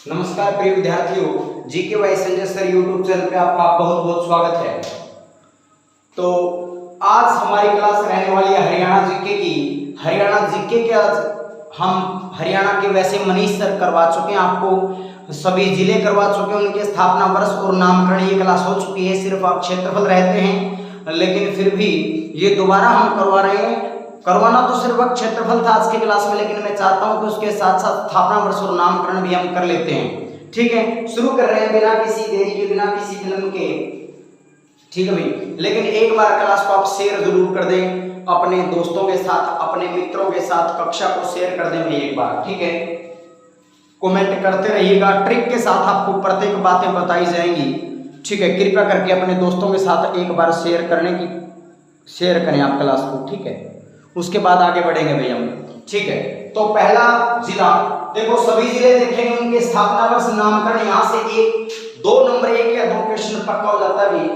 नमस्कार प्रिय विद्यार्थियों, GK Y Sanjay sir YouTube channel पे आपका बहुत बहुत स्वागत है। तो आज हमारी क्लास रहने वाली है हरियाणा जीके की। हरियाणा जीके के आज हम हरियाणा के वैसे मनीष सर करवा चुके हैं, आपको सभी जिले करवा चुके हैं, उनके स्थापना वर्ष और नामकरण ये क्लास हो चुकी है। सिर्फ आप क्षेत्रफल रहते हैं, लेकिन फिर भी ये दोबारा हम करवा रहे हैं। करवाना तो सिर्फ क्षेत्रफल था आज की क्लास में, लेकिन मैं चाहता हूं कि उसके साथ साथ स्थापना वर्ष और नामकरण भी हम कर लेते हैं। ठीक है, शुरू कर रहे हैं बिना किसी देरी के, बिना किसी विलंब के। ठीक है भाई, लेकिन एक बार क्लास को आप शेयर जरूर कर दें अपने दोस्तों के साथ, अपने मित्रों के साथ कक्षा को शेयर कर दें भाई एक बार। ठीक है, कमेंट करते रहिएगा, ट्रिक के साथ आपको प्रत्येक बातें बताई जाएंगी। ठीक है, कृपया करके अपने दोस्तों के साथ एक बार शेयर करें आप क्लास को। ठीक है, उसके बाद आगे बढ़ेंगे भाई हम। ठीक है, तो पहला जिला देखो, सभी जिले देखेंगे उनके स्थापना वर्ष नामकरण। यहाँ से दो नंबर एक या दो क्वेश्चन पक्का हो जाता है भाई।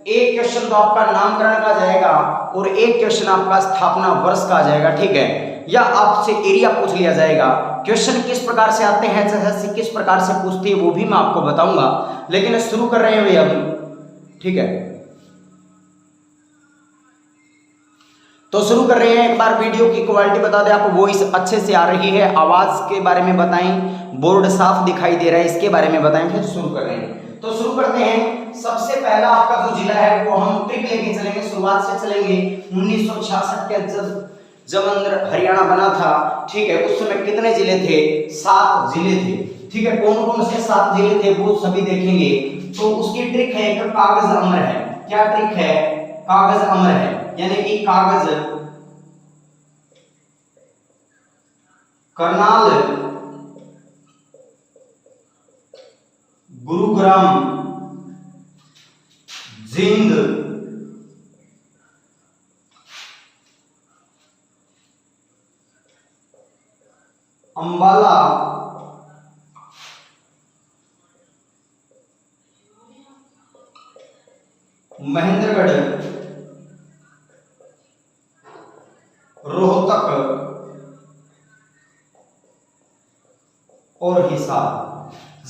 एक क्वेश्चन तो आपका नामकरण का जाएगा और एक क्वेश्चन आपका स्थापना वर्ष का जाएगा। ठीक है, या आपसे एरिया पूछ लिया जाएगा। क्वेश्चन किस प्रकार से आते हैं, एसएससी किस प्रकार से पूछती है, वो भी मैं आपको बताऊंगा। लेकिन शुरू कर रहे हैं भाई अब। ठीक है, तो शुरू कर रहे हैं। एक बार वीडियो की क्वालिटी बता दें, आपको वॉइस अच्छे से आ रही है, आवाज के बारे में बताएं, बोर्ड साफ दिखाई दे रहा है, इसके बारे में बताएं, फिर शुरू कर रहे हैं। तो शुरू करते हैं। सबसे पहला आपका जो जिला है वो हम ट्रिक लेके चलेंगे, शुरुआत से चलेंगे। 1966 के जब हरियाणा बना था, ठीक है, उस समय कितने जिले थे? 7 जिले थे। ठीक है, कौन कौन से 7 जिले थे वो सभी देखेंगे। तो उसकी ट्रिक है, एक कागज अमर है। क्या ट्रिक है? कागज अमर है, यानी कि कागज करनाल, गुरुग्राम, जिंद, अंबाला, महेंद्रगढ़, रोहतक और हिसार।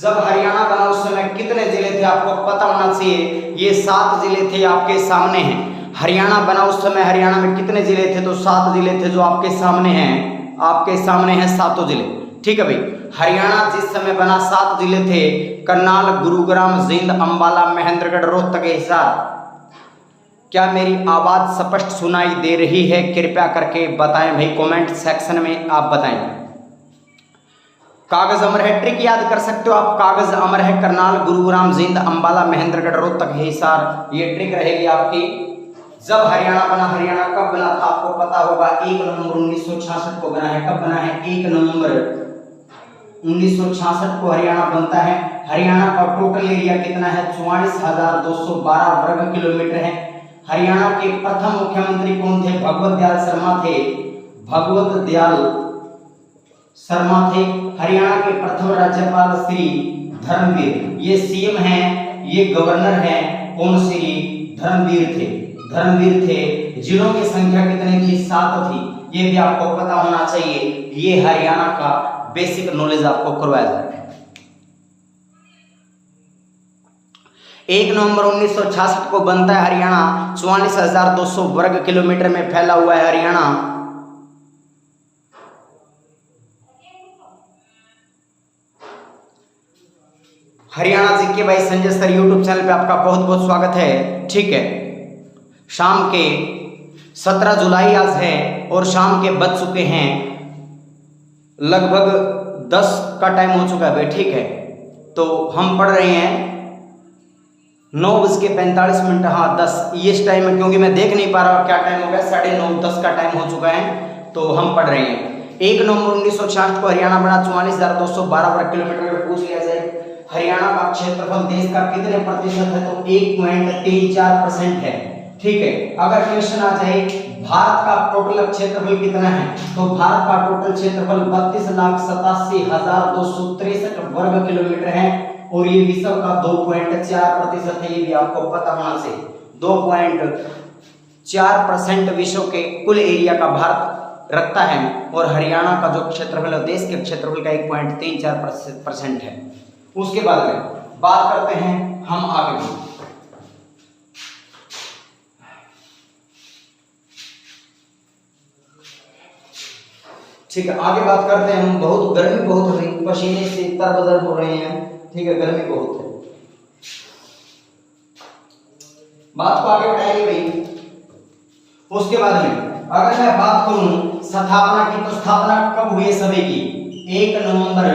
जब हरियाणा बना उस समय कितने जिले थे आपको पता होना चाहिए। ये 7 जिले थे, आपके सामने हैं। हरियाणा बना उस समय हरियाणा में कितने जिले थे? तो 7 जिले थे, जो आपके सामने हैं। आपके सामने हैं 7 जिले। ठीक है भाई, हरियाणा जिस समय बना 7 जिले थे, करनाल, गुरुग्राम, जिंद, अंबाला, महेंद्रगढ़, रोहतक, हिसार। क्या मेरी आवाज स्पष्ट सुनाई दे रही है? कृपया करके बताएं भाई, कमेंट सेक्शन में आप बताएं। कागज अमर है, ट्रिक याद कर सकते हो आप। कागज अमर है, करनाल, गुरुग्राम, जिंद, अंबाला, महेंद्रगढ़, रोहतक, हिसार, ये ट्रिक रहेगी आपकी। जब हरियाणा बना, हरियाणा कब बना था आपको पता होगा। 1 नवंबर 1966 को बना है। कब बना है? 1 नवंबर 1966 को हरियाणा बनता है। हरियाणा का टोटल एरिया कितना है? 44,212 वर्ग किलोमीटर है। हरियाणा के प्रथम मुख्यमंत्री कौन थे? भगवत दयाल शर्मा थे। भगवत दयाल शर्मा थे। हरियाणा के प्रथम राज्यपाल श्री धर्मवीर, ये सीएम हैं, ये गवर्नर हैं। कौन? श्री धर्मवीर थे। धर्मवीर थे। जिलों की संख्या कितनी थी? 7 थी। ये भी आपको पता होना चाहिए। ये हरियाणा का बेसिक नॉलेज आपको करवाया जा रहा है। 1 नवंबर 1966 को बनता है हरियाणा। 44,200 वर्ग किलोमीटर में फैला हुआ है हरियाणा। हरियाणा जीके भाई संजय सर यूट्यूब चैनल पे आपका बहुत बहुत स्वागत है। ठीक है, शाम के 17 जुलाई आज है और शाम के बज चुके हैं लगभग 10 का टाइम हो चुका है भाई। ठीक है, तो हम पढ़ रहे हैं 9:45। हाँ 10 इस टाइम में, क्योंकि मैं देख नहीं पा रहा क्या टाइम हो गया, 9:30 10 का टाइम हो चुका है। तो हम पढ़ रहे हैं 1 नवंबर 1966 को हरियाणा बना। 44,212 वर्ग किलोमीटर में पूछ लिया जाए हरियाणा का क्षेत्रफल देश का कितने प्रतिशत है? तो 1.34% है। ठीक है, अगर क्वेश्चन आ जाए भारत का टोटल क्षेत्रफल कितना है, तो भारत का टोटल क्षेत्रफल 32,87,263 वर्ग किलोमीटर है और ये विश्व का 2.4% है। ये भी आपको पता होना चाहिए। 2.4% विश्व के कुल एरिया का भारत रखता है और हरियाणा का जो क्षेत्रफल है देश के क्षेत्रफल का 1.34% है। उसके बाद में बात करते हैं हम आगे भी। ठीक है, आगे बात करते हैं हम। बहुत गर्मी बहुत हो रही, पसीने से तरबतर हो रहे हैं। ठीक है, गर्मी बहुत है। बात को आगे बढ़ाएंगे भाई। उसके बाद में अगर मैं बात करूं स्थापना की, तो स्थापना कब हुई सभी की? 1 नवंबर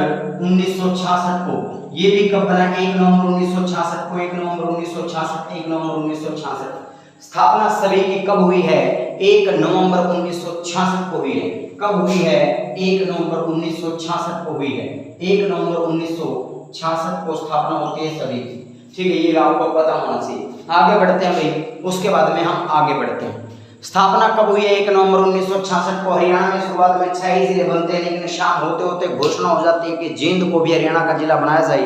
1966 को। ये भी कब बना? 1 नवंबर 1966 को। 1 नवंबर 1966, 1 नवंबर 1966। स्थापना सभी की कब हुई है? 1 नवंबर 1966 को हुई है। कब हुई है? 1 नवंबर 1966 को हुई है। 1 नवंबर 1966 को स्थापना होती है सभी की। ठीक है, ये आपको पता होना चाहिए। आगे बढ़ते हैं भाई। उसके बाद में हम आगे बढ़ते हैं। स्थापना कब हुई है? 1 नवंबर 1966 को। हरियाणा में शुरुआत में 6 ही जिले बनते हैं, लेकिन शाम होते होते घोषणा हो जाती है कि जींद को भी हरियाणा का जिला बनाया जाए,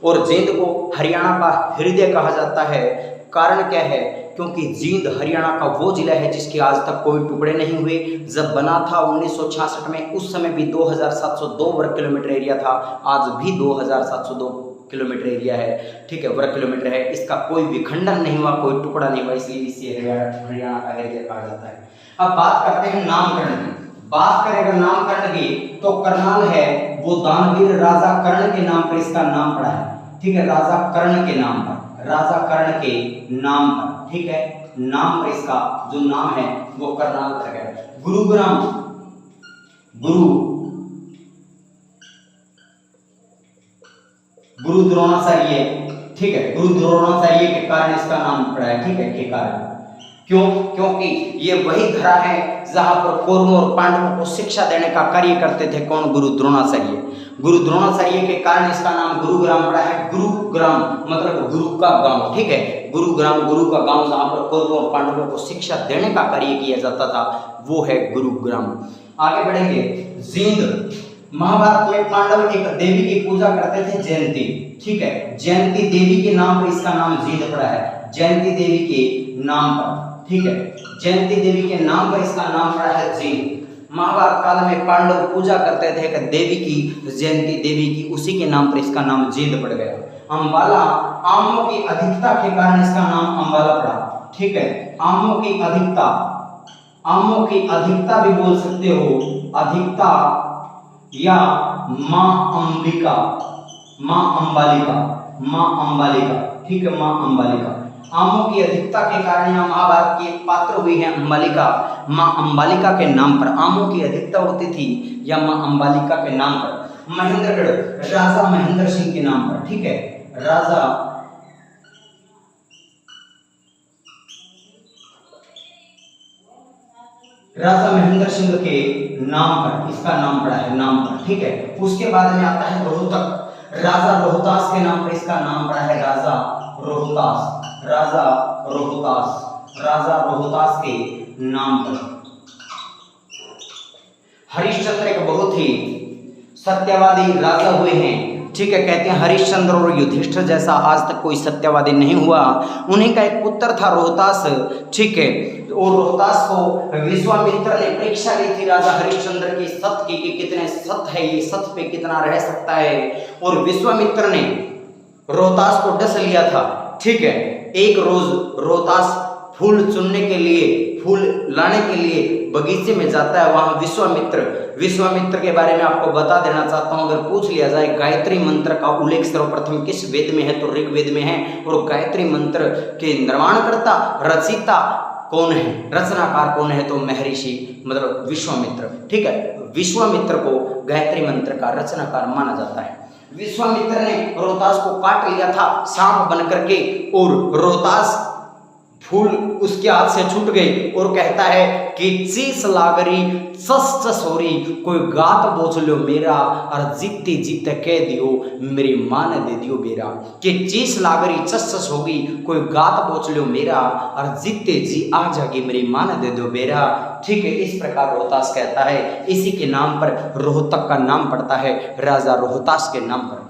और जींद को हरियाणा का हृदय कहा जाता है। कारण क्या है? क्योंकि जींद हरियाणा का वो जिला है जिसके आज तक कोई टुकड़े नहीं हुए। जब बना था 1966 में, उस समय भी 2702 वर्ग किलोमीटर एरिया था। आज भी 2702 किलोमीटर एरिया है। ठीक है, वर्ग किलोमीटर है। इसका कोई विखंडन नहीं हुआ, कोई टुकड़ा नहीं हुआ, इसलिए इसे हरियाणा का एरिया कहा जाता है। अब बात करते हैं नामकरण की। बात करें अगर नामकरण की, तो करनाल है वो दानवीर राजा कर्ण के नाम पर इसका नाम पड़ा है। ठीक है, राजा कर्ण के नाम पर, राजा कर्ण के नाम पर। ठीक है, नाम पर इसका जो नाम है वो करनाल रखा गया। गुरुग्राम, गुरु द्रोणाचार्य। ठीक है, गुरु द्रोणाचार्य के कारण इसका नाम पड़ा है। ठीक है, के कारण। क्यों? क्योंकि ये वही धरा है जहां पर कौरवों और पांडवों को शिक्षा देने का कार्य करते थे। कौन? गुरु द्रोणाचार्य। गुरु द्रोणाचार्य के कारण इसका नाम गुरुग्राम पड़ा है। गुरुग्राम मतलब गुरु का गांव। ठीक है, गुरुग्राम गुरु का गांव, जहां पर कौरवों और पांडवों को शिक्षा देने का कार्य किया जाता था, वो है गुरुग्राम। आगे बढ़ेंगे। जींद, महाभारत में पांडव एक देवी की पूजा करते थे, जयंती। ठीक है, जयंती देवी के नाम पर इसका नाम जींद पड़ा है। जयंती देवी के नाम पर। ठीक है, जयंती देवी के नाम पर इसका नाम पड़ा है जींद। महाभारत काल में पांडव पूजा करते थे एक देवी की, जयंती देवी की, उसी के नाम पर इसका नाम जींद पड़ गया। अंबाला, आमों की अधिकता के कारण इसका नाम अंबाला पड़ा। ठीक है, आमों की अधिकता, आमों की अधिकता भी बोल सकते हो, अधिकता, या मां अंबिका, मां अंबालिका, मां अंबालिका। ठीक है, मां अंबालिका। आमों की अधिकता के कारण यहाँ महाभारत की एक पात्र हुई है अंबालिका, मां अंबालिका के नाम पर। आमों की अधिकता होती थी या मां अंबालिका के नाम पर। महेंद्रगढ़, राजा महेंद्र सिंह के नाम पर। ठीक है, राजा महेंद्र सिंह के नाम पर इसका नाम पड़ा है, नाम पर। ठीक है, उसके बाद में आता है रोहतक। राजा रोहतास के नाम पर इसका नाम पड़ा है, राजा रोहतास। राजा रोहतास, राजा रोहतास के नाम पर। हरिश्चंद्र एक बहुत ही सत्यवादी राजा हुए हैं। ठीक है, कहते हैं हरिश्चंद्र और युधिष्ठिर जैसा आज तक कोई सत्यवादी नहीं हुआ। उन्हीं का एक पुत्र था रोहतास। ठीक है, और रोहतास को विश्वामित्र ने परीक्षा ली थी राजा हरिश्चंद्र की सत्य की, कि कितने सत्य है, ये सत्य पे कितना रह सकता है। और विश्वामित्र ने रोहतास को डस लिया था। ठीक है, एक रोज रोहतास फूल चुनने के लिए, फूल लाने के लिए बगीचे में जाता है। वहां विश्वामित्र के बारे में आपको बता देना चाहता हूं। अगर पूछ लिया जाए गायत्री मंत्र का उल्लेख सर्वप्रथम किस वेद में है, तो ऋग्वेद में है। और गायत्री मंत्र के निर्माणकर्ता, रचिता कौन है, रचनाकार कौन है, तो महर्षि मतलब विश्वामित्र। ठीक है, विश्वामित्र को गायत्री मंत्र का रचनाकार माना जाता है। विश्वामित्र ने रोहतास को काट लिया था सांप बन करके, और रोहतास फूल उसके हाथ से छूट गई और कहता है कि चीस लागरी सस होरी, कोई गात बोझ लो मेरा, और जीते जीते कह दियो मेरी माँ ने दे दियो बेरा। कि चीस लागरी चस होगी, कोई गात बोझ लो मेरा, और जीते जी आ जाएगी मेरी माँ ने दे दो बेरा। ठीक है, इस प्रकार रोहतास कहता है। इसी के नाम पर रोहतक का नाम पड़ता है, राजा रोहतास के नाम पर।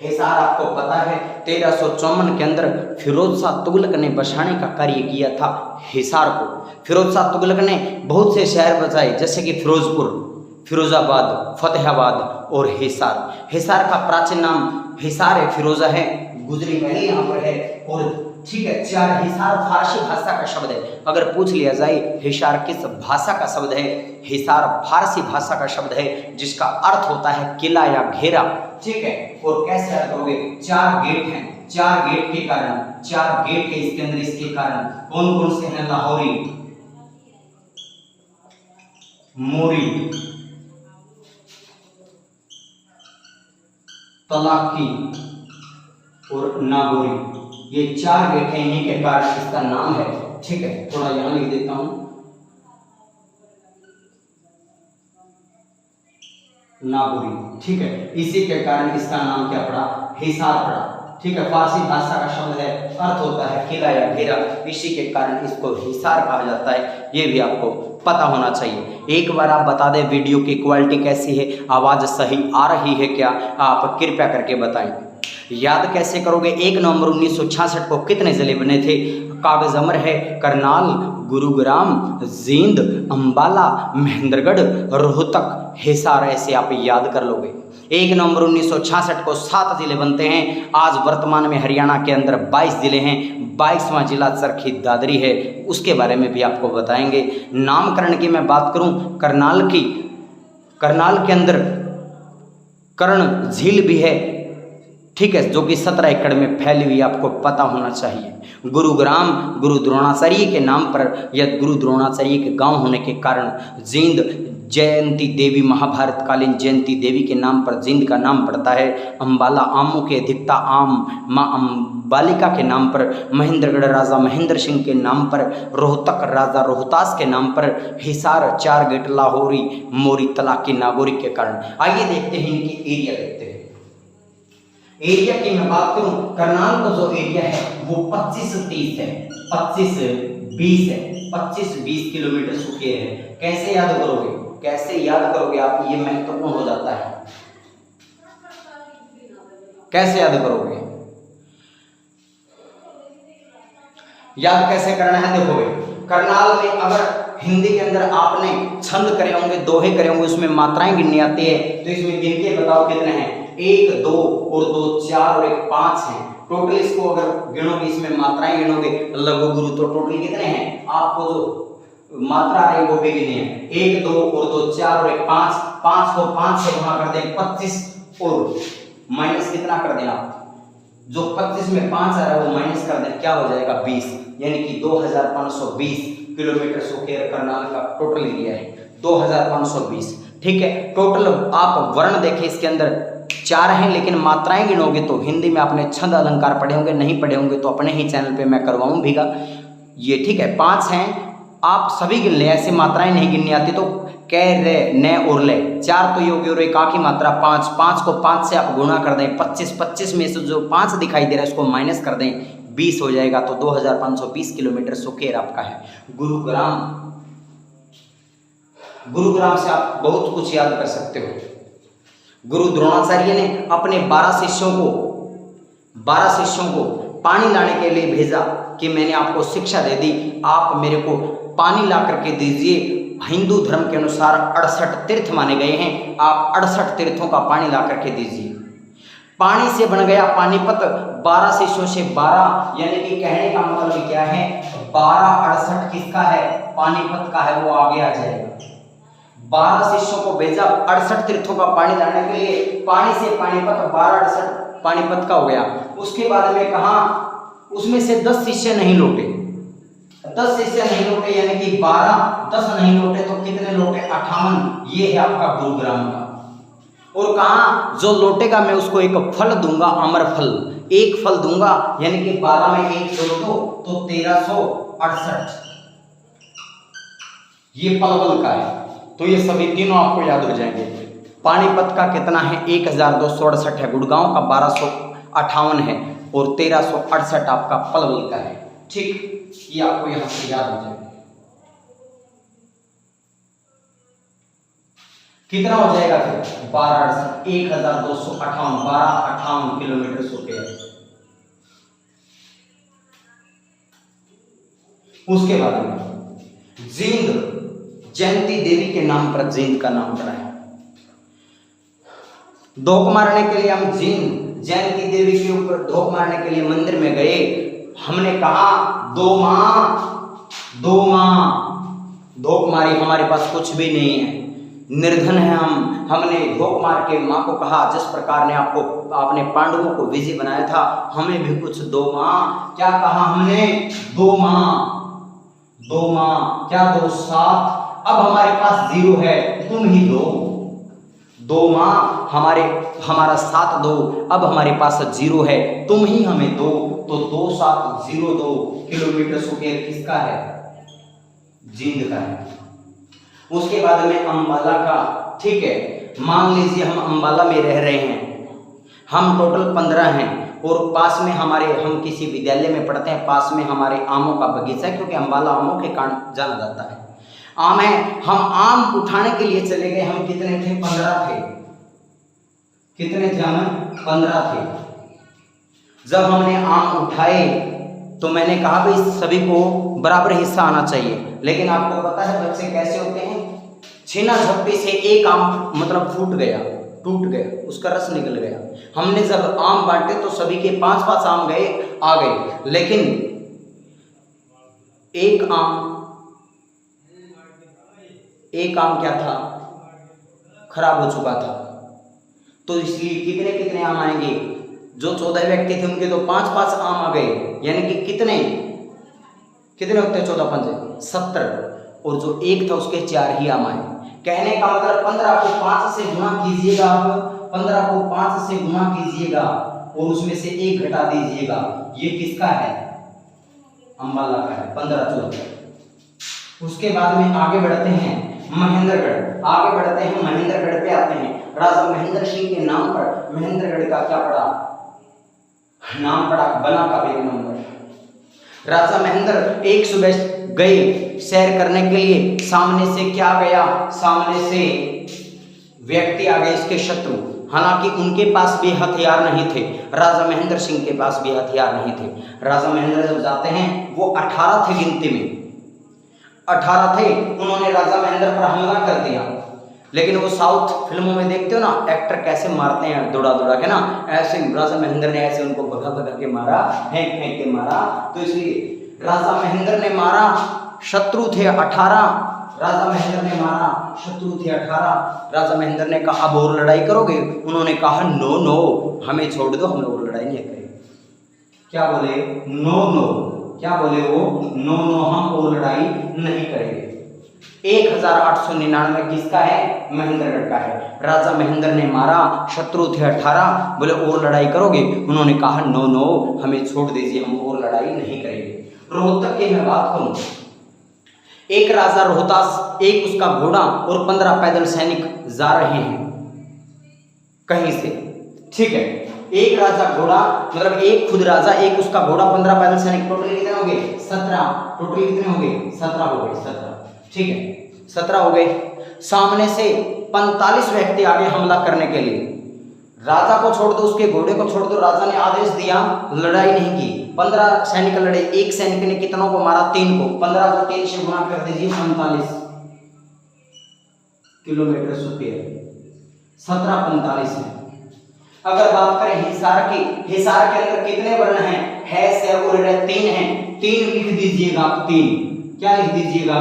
हिसार आपको पता है 1354 के अंदर फिरोज शाह तुगलक ने बसाने का कार्य किया था हिसार को। फिरोज शाह तुगलक ने बहुत से शहर बसाए, जैसे कि फिरोजाबाद, फतेहाबाद और हिसार। हिसार का प्राचीन नाम हिसार है, फिरोजा है, गुजरी महल यहाँ पर है। और ठीक है, चार, हिसार फारसी भाषा का शब्द है। अगर पूछ लिया जाए हिसार किस भाषा का शब्द है, हिसार फारसी भाषा का शब्द है जिसका अर्थ होता है किला या घेरा। ठीक है, और कैसे याद करोगे? चार गेट हैं, चार गेट के कारण, चार गेट है इसके अंदर, इसके कारण कौन कौन से हैं? लाहौरी, मोरी, तलाकी और नागौरी। ये चार गेट हैं, इन्हीं के कारण इसका नाम है। ठीक है, थोड़ा यहां लिख देता हूं, नागौरी। ठीक है, इसी के कारण इसका नाम क्या पड़ा? हिसार पड़ा। ठीक है, फारसी भाषा का शब्द है, अर्थ होता है किला या घेरा, इसी के कारण इसको हिसार कहा जाता है। ये भी आपको पता होना चाहिए। एक बार आप बता दें वीडियो की क्वालिटी कैसी है, आवाज सही आ रही है क्या, आप कृपया करके बताएं। याद कैसे करोगे? 1 नवंबर 1966 को कितने जिले बने थे? कागज अमर है, करनाल, गुरुग्राम, जींद, अंबाला, महेंद्रगढ़, रोहतक, हिसार, ऐसे आप याद कर लोगे। 1 नवंबर 1966 को 7 जिले बनते हैं। आज वर्तमान में हरियाणा के अंदर 22 जिले हैं। 22वां जिला चरखी दादरी है, उसके बारे में भी आपको बताएंगे। नामकरण की मैं बात करूं, करनाल की, करनाल के अंदर कर्ण झील भी है। ठीक है, जो कि 17 एकड़ में फैली हुई, आपको पता होना चाहिए। गुरुग्राम गुरु द्रोणाचार्य के नाम पर या गुरु द्रोणाचार्य के गांव होने के कारण जींद जयंती देवी, महाभारत कालीन जयंती देवी के नाम पर जींद का नाम पड़ता है। अंबाला आमों की अधिकता, आम माँ अंबालिका के नाम पर। महेंद्रगढ़ राजा महेंद्र सिंह के नाम पर। रोहतक राजा रोहतास के नाम पर। हिसार, चार गेट, लाहौरी, मोरी, तलाकी, नागौरी के कारण। आइए देखते हैं इनकी एरिया देखते हैं। एरिया की मैं बात करूं, करनाल का जो एरिया है वो 25-30 है, 25-20 है, 25-20 किलोमीटर स्क्वायर है। कैसे याद करोगे? कैसे याद करोगे आप? ये महत्वपूर्ण हो जाता है। कैसे याद करोगे? याद कैसे करना है? देखोगे, करनाल में अगर हिंदी के अंदर आपने छंद करे होंगे, दोहे करे होंगे, उसमें मात्राएं गिननी आती है, तो इसमें गिन के बताओ कितने हैं? 1, 2 और 2 4 और 1 5 हैं। टोटल इसको अगर गिनोगे, इसमें मात्राएं गिनोगे लघु गुरु, तो टोटल कितने हैं? आपको जो मात्रा आ रही है वो भी गिनी है। 1, 2 और 2 4 और 1 5। 5 को 5 से गुणा कर दें 25 और माइनस कितना कर दें आप? जो 25 में 5 आ रहा है वो माइनस कर दें, क्या हो जाएगा? 20, यानी कि 2520 किलोमीटर स्क्वायर करनाल का टोटल एरिया है। 2520। ठीक है, टोटल आप वर्ण देखें, इसके अंदर 4 हैं, लेकिन मात्राएं गिनोगे तो हिंदी में आपने छंद अलंकार पढ़े होंगे, नहीं पढ़े होंगे तो अपने ही चैनल पे मैं करवाऊं भीगा ये। ठीक है, 5 हैं, आप सभी गिन ले, ऐसी मात्राएं नहीं गिननी आती तो कै, रे, ने और ले। 4 तो योगी और एक आखिरी मात्रा 5। 5 को 5 से आप गुणा कर दें 25 में से जो 5 दिखाई दे रहा है उसको माइनस कर दें, 20 हो जाएगा। तो 2520 किलोमीटर स्क्वायर आपका है गुरुग्राम। गुरुग्राम से आप बहुत कुछ याद कर सकते हो। गुरु द्रोणाचार्य ने अपने 12 शिष्यों को पानी लाने के लिए भेजा कि मैंने आपको शिक्षा दे दी, आप मेरे को पानी ला करके दीजिए। हिंदू धर्म के अनुसार 68 तीर्थ माने गए हैं, आप 68 तीर्थों का पानी ला करके दीजिए। पानी से बन गया पानीपत। 12 शिष्यों से 12, यानी कि कहने का मतलब क्या है? 12 68 किसका है? पानीपत का है, वो आगे आ जाएगा। 12 शिष्यों को भेजा 68 तीर्थों का पानी लाने के लिए। पानी से पानीपत, 12 68 पानीपत का हो गया। उसके बाद में कहा, उसमें से 10 शिष्य नहीं लौटे। 10 शिष्य नहीं लौटे, यानी कि 12, 10 नहीं लौटे तो कितने लौटे? 58। ये है आपका गुरुग्राम का। और कहा जो लौटेगा मैं उसको एक फल दूंगा, अमर फल, एक फल दूंगा, यानी कि 12 में 1 जोड़ दो तो 1368। ये पलवल का है। तो ये सभी तीनों आपको याद हो जाएंगे। पानीपत का कितना है? 1268 है। गुड़गांव का 1258 है और 1368 आपका पलवल का है। ठीक, ये आपको यहां से याद हो जाएगा। कितना हो जाएगा फिर? 12 1258 1258 किलोमीटर स्क्वायर। उसके बाद में जींद, जयंती देवी के नाम पर जींद का नाम पड़ा है। धोख मारने के लिए हम जयंती देवी के ऊपर धोख मारने के लिए मंदिर में गए। हमने कहा 2 माँ धोख मारी, हमारे पास कुछ भी नहीं है, निर्धन है हमने धोख मार के माँ को कहा जिस प्रकार ने आपने पांडवों को विजय बनाया था, हमें भी कुछ 2 माँ। क्या कहा हमने? 2 माँ क्या 2 7। अब हमारे पास 0 है, तुम ही दो। 2 माँ हमारा साथ दो, अब हमारे पास 0 है, तुम ही हमें दो। तो 2 7 0 2 किलोमीटर स्क्वायर किसका है? जींद का है। उसके बाद में अंबाला का, ठीक है, मान लीजिए हम अंबाला में रह रहे हैं, हम टोटल 15 हैं और पास में हम किसी विद्यालय में पढ़ते हैं, पास में हमारे आमों का बगीचा है, क्योंकि अंबाला आमों के कारण जाना जाता है। आम है, हम आम उठाने के लिए चले गए। हम कितने थे? 15 थे। कितने थे हम? 15 थे। जब हमने आम उठाए तो मैंने कहा भाई सभी को बराबर हिस्सा आना चाहिए, लेकिन आपको पता है बच्चे कैसे होते हैं, छीना झपटी से एक आम मतलब टूट गया, उसका रस निकल गया। हमने जब आम बांटे तो सभी के 5-5 आम आ गए, लेकिन एक आम क्या था? खराब हो चुका था। तो इसलिए कितने आम आएंगे? जो 14 व्यक्ति थे उनके तो 5-5 आम आ गए, यानी कि कितने होते हैं? 14 पंजे 70, और जो एक था उसके 4 ही आम आए। कहने का मतलब 15 को 5 से गुणा कीजिएगा, आप 15 को 5 से गुणा कीजिएगा और उसमें से 1 घटा दीजिएगा। ये किसका है? अंबाला का है, 15 14। उसके बाद में आगे बढ़ते हैं महेंद्रगढ़ पे आते हैं। राजा महेंद्र सिंह के नाम पर महेंद्रगढ़ का क्या नाम पड़ा? बना का 1 नंबर। राजा महेंद्र एक सुबह गए सैर करने के लिए, सामने से क्या गया? सामने से व्यक्ति आ गए, इसके शत्रु। हालांकि उनके पास भी हथियार नहीं थे, राजा महेंद्र सिंह के पास भी हथियार नहीं थे। राजा महेंद्र जब जाते हैं वो 18 थे, गिनती में 18 थे। उन्होंने राजा महेंद्र पर हमला कर दिया, लेकिन वो साउथ फिल्मों में देखते हो ना, एक्टर कैसे मारते हैं दौड़ा के ना, ऐसे राजा महेंद्र ने ऐसे उनको भगा के मारा, फेंक के मारा। तो इसलिए राजा महेंद्र ने मारा, शत्रु थे 18। राजा महेंद्र ने मारा, शत्रु थे 18। राजा महेंद्र ने कहा अब और लड़ाई करोगे? उन्होंने कहा नो, हमें छोड़ दो, हम और लड़ाई नहीं करेंगे। क्या बोले? नो। क्या बोले वो? नो, हम और लड़ाई नहीं करेंगे। 1899 किसका है? महेंद्रगढ़ का है। राजा महेंद्र ने मारा, शत्रु थे 18। बोले और लड़ाई करोगे? उन्होंने कहा नो, हमें छोड़ दीजिए, हम और लड़ाई नहीं करेंगे। रोहतक की मैं बात करूं, एक राजा रोहतास, एक उसका घोड़ा और 15 पैदल सैनिक जा रहे हैं कहीं से, ठीक है। एक राजा घोड़ा मतलब एक खुद राजा, एक उसका घोड़ा, 15 पैदल सैनिक, टोटल कितने हो गए? 17। टोटल कितने हो गए? 17 हो गए, 17, ठीक है, 17 हो गए। सामने से 45 व्यक्ति आगे हमला करने के लिए। राजा को छोड़ दो, उसके घोड़े को छोड़ दो, राजा ने आदेश दिया, लड़ाई नहीं की। 15 सैनिक लड़े, एक सैनिक ने कितनों को मारा? 3 को। 15 को 3 से गुणा कर दीजिए, 45 किलोमीटर स्क्वायर, 17 45 है। अगर बात करें हिसार की, हिसार के अंदर कितने वर्ण हैं? है, से और 3 हैं। 3 लिख दीजिएगा आप, 3 क्या लिख दीजिएगा?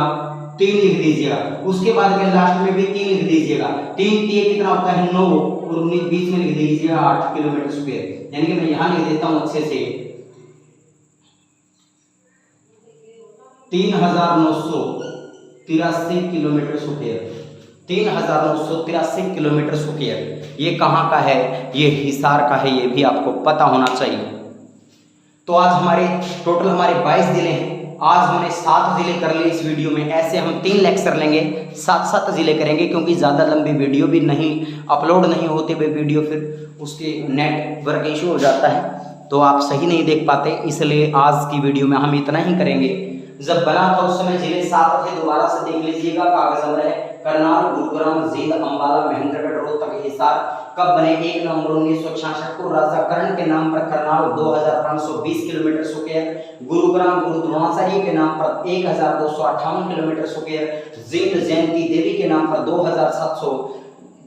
3 लिख दीजिएगा। उसके बाद में लास्ट में भी 3 लिख दीजिएगा। 3 कितना होता है? 9, और बीच में लिख दीजिएगा 8 किलोमीटर स्क्वायर। यानी कि मैं यहां लिख देता हूं अच्छे से 3983 किलोमीटर स्क्वायर, 3983 किलोमीटर स्क्वायर। ये कहाँ का है? ये हिसार का है, ये भी आपको पता होना चाहिए। तो आज हमारे टोटल 22 जिले हैं। आज हमने 7 जिले कर लिए इस वीडियो में। ऐसे हम 3 लेक्चर लेंगे, 7 जिले करेंगे, क्योंकि ज़्यादा लंबी वीडियो भी नहीं अपलोड नहीं होते वे वीडियो, फिर उसके नेटवर्क इशू हो जाता है तो आप सही नहीं देख पाते। इसलिए आज की वीडियो में हम इतना ही करेंगे। जब बना था उस समय जिले 7 थे, दोबारा से देख लीजिएगा, कागज नंबर है करनाल, गुरुग्राम, जींद, अंबाला, महेंद्रगढ़, रोहतक, हिसार। कब बने? 1 नवंबर 1966 को राजा कर्ण के नाम पर करनाल 2520 किलोमीटर स्क्वायर, गुरुग्राम गुरु द्रोणाचार्य के नाम पर 1258 किलोमीटर स्क्वायर, जींद जयंती देवी के नाम पर 2700,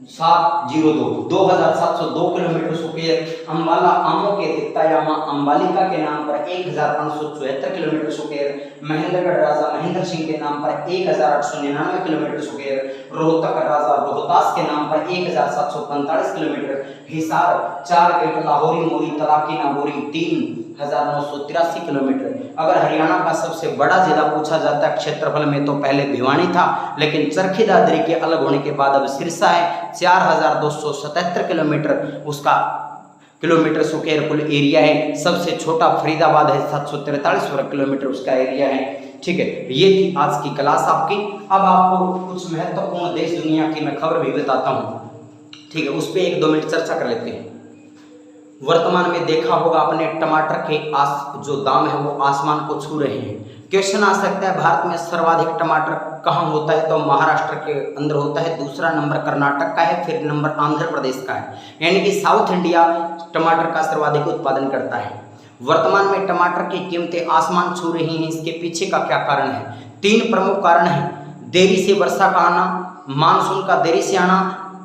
2702 2702 किलोमीटर स्क्वायर। अम्बाला आमो के तिक्तायामा अम्बालिका के नाम पर 1574 किलोमीटर स्क्वायर। महेंद्रगढ़ राजा महेंद्र सिंह के नाम पर 1899 किलोमीटर स्क्वायर। रोहतक राजा रोहतास के नाम पर 1745 किलोमीटर। हिसार 4 गेट लाहौरी मोरी तलाकी नागौरी 3983 किलोमीटर। अगर हरियाणा का सबसे बड़ा जिला पूछा जाता है क्षेत्रफल में तो पहले भिवानी था, लेकिन चरखी दादरी के अलग होने के बाद अब सिरसा है। 4277 किलोमीटर उसका किलोमीटर स्क्वायर कुल एरिया है। सबसे छोटा फरीदाबाद है, 743 वर्ग किलोमीटर उसका एरिया है। ठीक है, ये थी आज की क्लास आपकी। अब आपको कुछ महत्वपूर्ण देश दुनिया की मैं खबर भी बताता हूँ। ठीक है, उस पर 1-2 मिनट चर्चा कर लेते हैं। वर्तमान में देखा होगा आपने टमाटर के जो दाम है वो आसमान को छू रहे हैं। क्वेश्चन आ सकता है भारत में सर्वाधिक टमाटर कहाँ होता है, तो महाराष्ट्र के अंदर होता है, दूसरा नंबर कर्नाटक का है, फिर नंबर आंध्र प्रदेश का है। यानी कि साउथ इंडिया टमाटर का सर्वाधिक उत्पादन करता है। वर्तमान में टमाटर की कीमतें आसमान छू रही हैं। इसके पीछे का क्या कारण है? 3 प्रमुख कारण हैं। देरी से वर्षा का आना, मानसून का देरी से आना,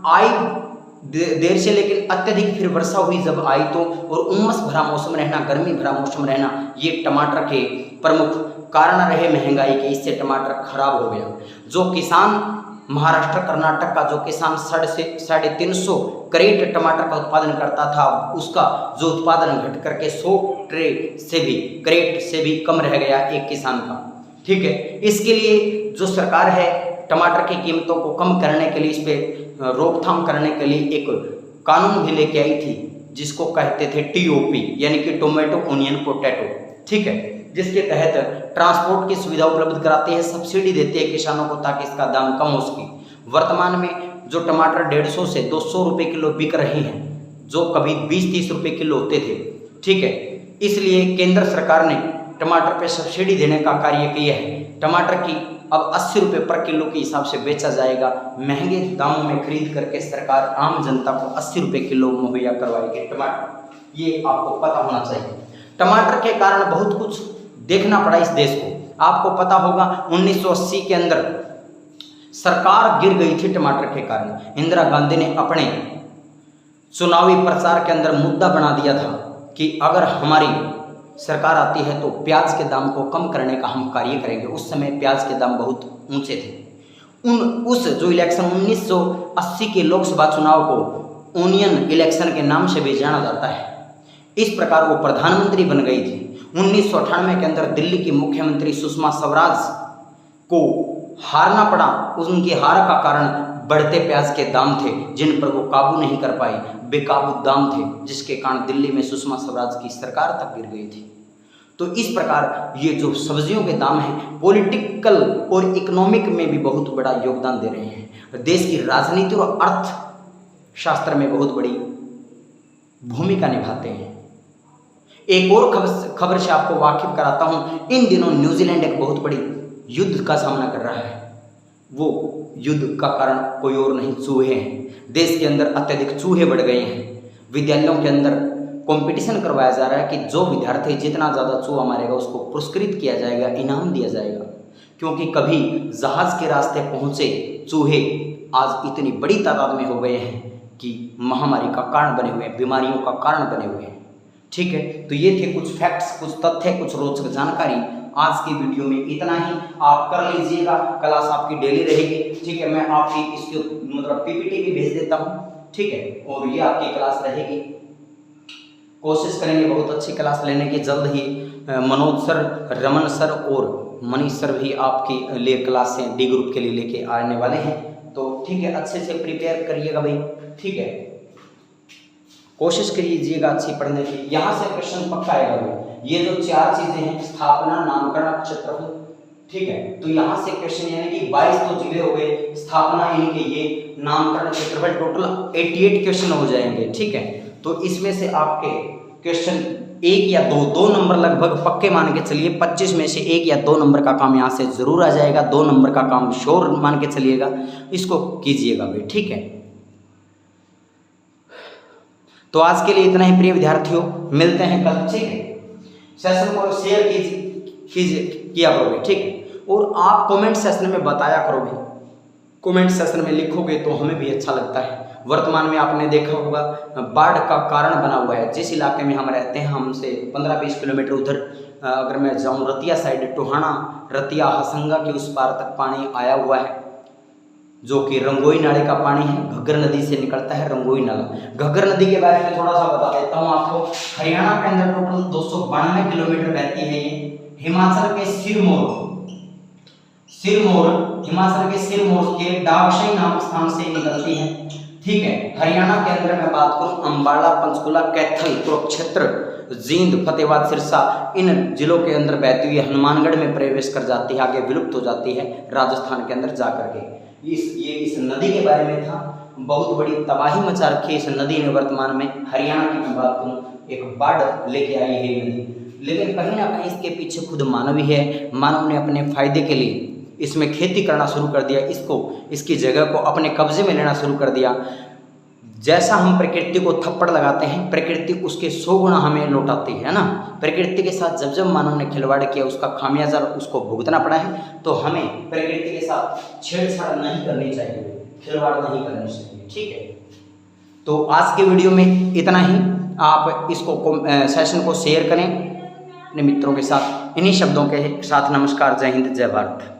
आई देर से लेकिन अत्यधिक फिर वर्षा हुई जब आई तो, और उमस भरा मौसम रहना, गर्मी भरा मौसम रहना, ये टमाटर के प्रमुख कारण रहे महंगाई के। इससे टमाटर खराब हो गया। जो किसान महाराष्ट्र कर्नाटक का जो किसान 350 क्रेट टमाटर का उत्पादन करता था, उसका जो उत्पादन घट करके 100 क्रेट से भी कम रह गया एक किसान का। ठीक है, इसके लिए जो सरकार है टमाटर की कीमतों को कम करने के लिए, इस पे रोकथाम करने के लिए एक कानून भी लेके आई थी, जिसको कहते थे TOP, यानी कि टोमेटो ओनियन पोटैटो। ठीक है, जिसके तहत ट्रांसपोर्ट की सुविधा उपलब्ध कराती है, सब्सिडी देती है किसानों को ताकि इसका दाम कम हो सके। वर्तमान में जो टमाटर 150 से 200 रुपये किलो बिक रहे हैं, जो कभी 20-30 रुपये किलो होते थे। ठीक है, इसलिए केंद्र सरकार ने टमाटर पे सब्सिडी देने का कार्य किया है। टमाटर की अब 80 रुपये पर किलो के हिसाब से बेचा जाएगा। महंगे दामों में खरीद करके सरकार आम जनता को 80 रुपये किलो मुहैया करवाएगी टमाटर। ये आपको पता होना चाहिए। टमाटर के कारण बहुत कुछ देखना पड़ा इस देश को। आपको पता होगा 1980 के अंदर सरकार गिर गई थी टमाटर के कारण। इंदिरा गांधी ने अपने चुनावी प्रचार के अंदर मुद्दा बना दिया था कि अगर हमारी सरकार आती है तो प्याज के दाम को कम करने का हम कार्य करेंगे। उस समय प्याज के दाम बहुत ऊंचे थे। उस जो इलेक्शन 1980 के लोकसभा चुनाव को ओनियन इलेक्शन के नाम से भी जाना जाता है। इस प्रकार वो प्रधानमंत्री बन गई थी। 1998 के अंदर दिल्ली की मुख्यमंत्री सुषमा स्वराज को हारना पड़ा। उनकी हार का कारण बढ़ते प्याज के दाम थे, जिन पर वो काबू नहीं कर पाई। बेकाबू दाम थे, जिसके कारण दिल्ली में सुषमा स्वराज की सरकार तक गिर गई थी। तो इस प्रकार ये जो सब्जियों के दाम हैं, पॉलिटिकल और इकोनॉमिक में भी बहुत बड़ा योगदान दे रहे हैं। देश की राजनीति और अर्थशास्त्र में बहुत बड़ी भूमिका निभाते हैं। एक और खबर से आपको वाकिफ कराता हूं। इन दिनों न्यूजीलैंड एक बहुत बड़ी युद्ध का सामना कर रहा है। वो युद्ध का कारण कोई और नहीं, चूहे हैं। देश के अंदर अत्यधिक चूहे बढ़ गए हैं। विद्यालयों के अंदर कंपटीशन करवाया जा रहा है कि जो विद्यार्थी जितना ज़्यादा चूहा मारेगा उसको पुरस्कृत किया जाएगा, इनाम दिया जाएगा। क्योंकि कभी जहाज के रास्ते पहुँचे चूहे आज इतनी बड़ी तादाद में हो गए हैं कि महामारी का कारण बने हुए हैं, बीमारियों का कारण बने हुए हैं। ठीक है, तो ये थे कुछ फैक्ट्स, कुछ तथ्य, कुछ रोचक जानकारी। आज की वीडियो में इतना ही। आप कर लीजिएगा, क्लास आपकी डेली रहेगी। ठीक है, मैं आपकी इसके मतलब PPT भी भेज देता हूँ। ठीक है, और ये आपकी क्लास रहेगी। कोशिश करेंगे बहुत अच्छी क्लास लेने की। जल्द ही मनोज सर, रमन सर और मनीष सर भी आपके लिए क्लासें D ग्रुप के लिए लेके आने वाले हैं। तो ठीक है, अच्छे से प्रिपेयर करिएगा भाई। ठीक है, कोशिश कीजिएगा अच्छी पढ़ने की। यहाँ से क्वेश्चन पक्का आएगा भाई। ये जो 4 चीजें हैं, स्थापना, नामकरण, क्षेत्रफल। ठीक है, तो यहाँ से क्वेश्चन यानी कि 22 तो जिले हो गए, स्थापना यानी कि ये, नामकरण, क्षेत्रफल, टोटल 88 क्वेश्चन हो जाएंगे। ठीक है, तो इसमें से आपके क्वेश्चन 1 या 2 नंबर लगभग पक्के मान के चलिए। 25 में से 1 या 2 नंबर का काम यहाँ से जरूर आ जाएगा। 2 नंबर का काम श्योर मान के चलिएगा। इसको कीजिएगा भाई। ठीक है, तो आज के लिए इतना ही प्रिय विद्यार्थियों, मिलते हैं कल। ठीक है, सेशन को शेयर कीजिए किया करो भाई। ठीक है, और आप कमेंट सेशन में बताया करो भाई कमेंट सेक्शन में लिखोगे तो हमें भी अच्छा लगता है। वर्तमान में आपने देखा होगा बाढ़ का कारण बना हुआ है। जिस इलाके में हम रहते हैं, हमसे 15-20 किलोमीटर उधर अगर मैं जाऊं रतिया साइड, टोहाना रतिया हसंगा के उस पार तक पानी आया हुआ है, जो कि रंगोई नाले का पानी है। घग्गर नदी से निकलता है रंगोई नाला। घग्गर नदी के बारे में थोड़ा सा बता देता हूँ आपको। हरियाणा के अंदर टोटल 292 किलोमीटर बहती है ये। हिमाचल के हिमाचल के सिरमौर के डागशई नामक स्थान से निकलती है। ठीक है। हरियाणा के अंदर मैं बात करूं, अंबाला, पंचकुला, कैथल, कुरुक्षेत्र, जींद, फतेहाबाद, सिरसा, इन जिलों के अंदर बहती हुई हनुमानगढ़ में प्रवेश कर जाती है, आगे विलुप्त हो जाती है राजस्थान के अंदर जाकर के। इस नदी के बारे में था। बहुत बड़ी तबाही मचा रखी है इस नदी ने वर्तमान में। हरियाणा की मैं बात करूं, एक बाढ़ लेके आई है ये नदी, लेकिन कहीं ना कहीं इसके पीछे खुद मानव ही है। मानव ने अपने फायदे के लिए इसमें खेती करना शुरू कर दिया, इसकी जगह को अपने कब्जे में लेना शुरू कर दिया। जैसा हम प्रकृति को थप्पड़ लगाते हैं, प्रकृति उसके 100 गुना हमें लौटाती है ना। प्रकृति के साथ जब जब मानव ने खिलवाड़ किया, उसका खामियाजा उसको भुगतना पड़ा है। तो हमें प्रकृति के साथ छेड़छाड़ नहीं करनी चाहिए, खिलवाड़ नहीं करनी चाहिए। ठीक है। तो आज के वीडियो में इतना ही। आप इसको सेशन को शेयर करें अपने मित्रों के साथ। इन्हीं शब्दों के साथ नमस्कार, जय हिंद, जय भारत।